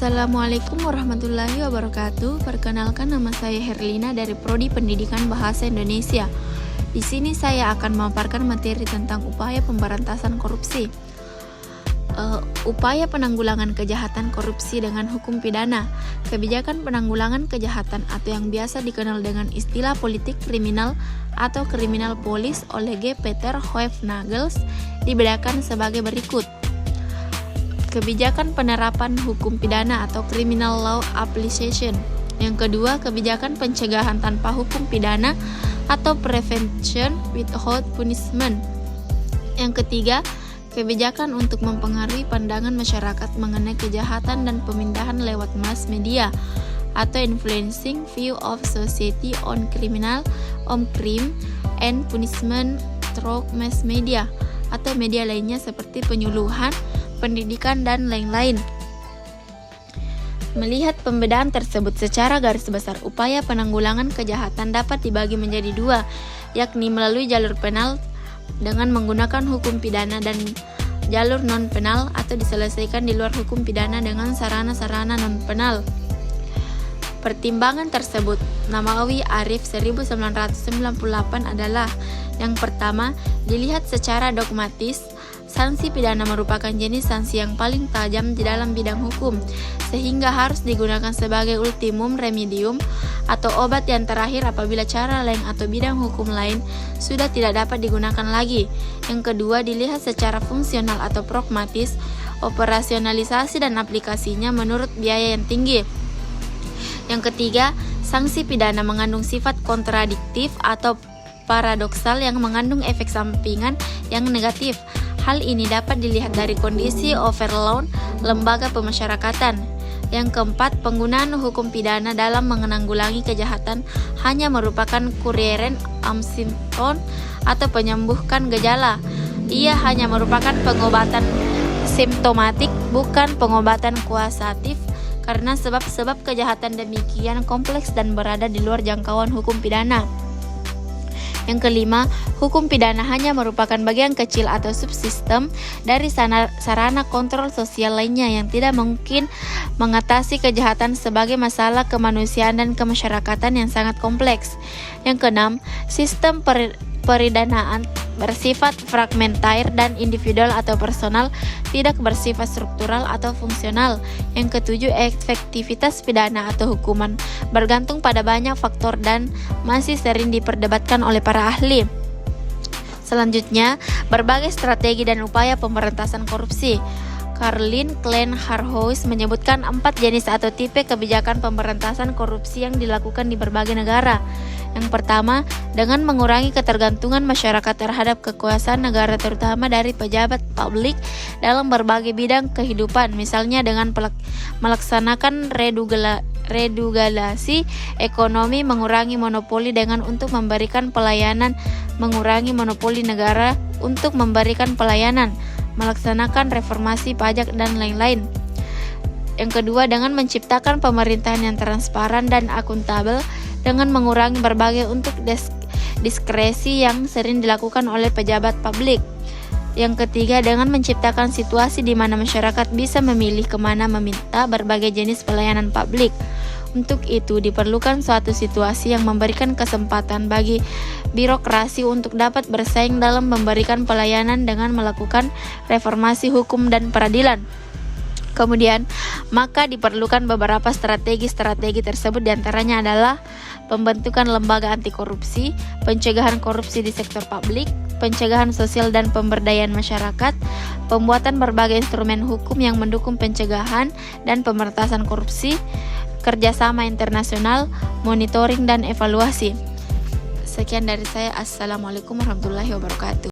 Assalamualaikum warahmatullahi wabarakatuh. Perkenalkan, nama saya Herlina dari Prodi Pendidikan Bahasa Indonesia. Di sini saya akan memaparkan materi tentang upaya pemberantasan korupsi. Upaya penanggulangan kejahatan korupsi dengan hukum pidana. Kebijakan penanggulangan kejahatan atau yang biasa dikenal dengan istilah politik kriminal atau criminal police oleh G. Peter Hoefnagels dibedakan sebagai berikut. Kebijakan penerapan hukum pidana atau criminal law application. Yang kedua, kebijakan pencegahan tanpa hukum pidana atau prevention without punishment. Yang ketiga, kebijakan untuk mempengaruhi pandangan masyarakat mengenai kejahatan dan pemindahan lewat mass media atau influencing view of society on crime and punishment through mass media atau media lainnya seperti penyuluhan, pendidikan, dan lain-lain. Melihat pembedaan tersebut secara garis besar, upaya penanggulangan kejahatan dapat dibagi menjadi dua, yakni melalui jalur penal dengan menggunakan hukum pidana dan jalur non-penal atau diselesaikan di luar hukum pidana dengan sarana-sarana non-penal. Pertimbangan tersebut, Namawi Arif 1998 adalah: yang pertama, dilihat secara dogmatis, sanksi pidana merupakan jenis sanksi yang paling tajam di dalam bidang hukum, sehingga harus digunakan sebagai ultimum remedium atau obat yang terakhir apabila cara lain atau bidang hukum lain sudah tidak dapat digunakan lagi. Yang kedua, dilihat secara fungsional atau pragmatis, operasionalisasi dan aplikasinya menurut biaya yang tinggi. Yang ketiga, sanksi pidana mengandung sifat kontradiktif atau paradoksal yang mengandung efek sampingan yang negatif. Hal ini dapat dilihat dari kondisi overload lembaga pemasyarakatan. Yang keempat, penggunaan hukum pidana dalam menanggulangi kejahatan hanya merupakan kurieren amsinton atau penyembuhkan gejala. Ia hanya merupakan pengobatan simptomatik, bukan pengobatan kuasatif, karena sebab-sebab kejahatan demikian kompleks dan berada di luar jangkauan hukum pidana. Yang kelima, hukum pidana hanya merupakan bagian kecil atau subsistem dari sarana kontrol sosial lainnya yang tidak mungkin mengatasi kejahatan sebagai masalah kemanusiaan dan kemasyarakatan yang sangat kompleks. Yang keenam, sistem peridanaan bersifat fragmentair dan individual atau personal, tidak bersifat struktural atau fungsional. Yang ketujuh, efektivitas pidana atau hukuman bergantung pada banyak faktor dan masih sering diperdebatkan oleh para ahli. Selanjutnya, berbagai strategi dan upaya pemberantasan korupsi. Karlin Klein Harhois menyebutkan 4 jenis atau tipe kebijakan pemberantasan korupsi yang dilakukan di berbagai negara. Yang pertama, dengan mengurangi ketergantungan masyarakat terhadap kekuasaan negara, terutama dari pejabat publik dalam berbagai bidang kehidupan, misalnya dengan melaksanakan redugulasi ekonomi, mengurangi monopoli dengan untuk memberikan pelayanan, mengurangi monopoli negara untuk memberikan pelayanan, melaksanakan reformasi pajak, dan lain-lain. Yang kedua, dengan menciptakan pemerintahan yang transparan dan akuntabel dengan mengurangi berbagai untuk diskresi yang sering dilakukan oleh pejabat publik. Yang ketiga, dengan menciptakan situasi di mana masyarakat bisa memilih kemana meminta berbagai jenis pelayanan publik. Untuk itu diperlukan suatu situasi yang memberikan kesempatan bagi birokrasi untuk dapat bersaing dalam memberikan pelayanan dengan melakukan reformasi hukum dan peradilan. Kemudian, maka diperlukan beberapa strategi tersebut, diantaranya adalah pembentukan lembaga anti korupsi, pencegahan korupsi di sektor publik, pencegahan sosial dan pemberdayaan masyarakat, pembuatan berbagai instrumen hukum yang mendukung pencegahan dan pemberantasan korupsi, kerjasama internasional, monitoring dan evaluasi. Sekian dari saya. Assalamualaikum warahmatullahi wabarakatuh.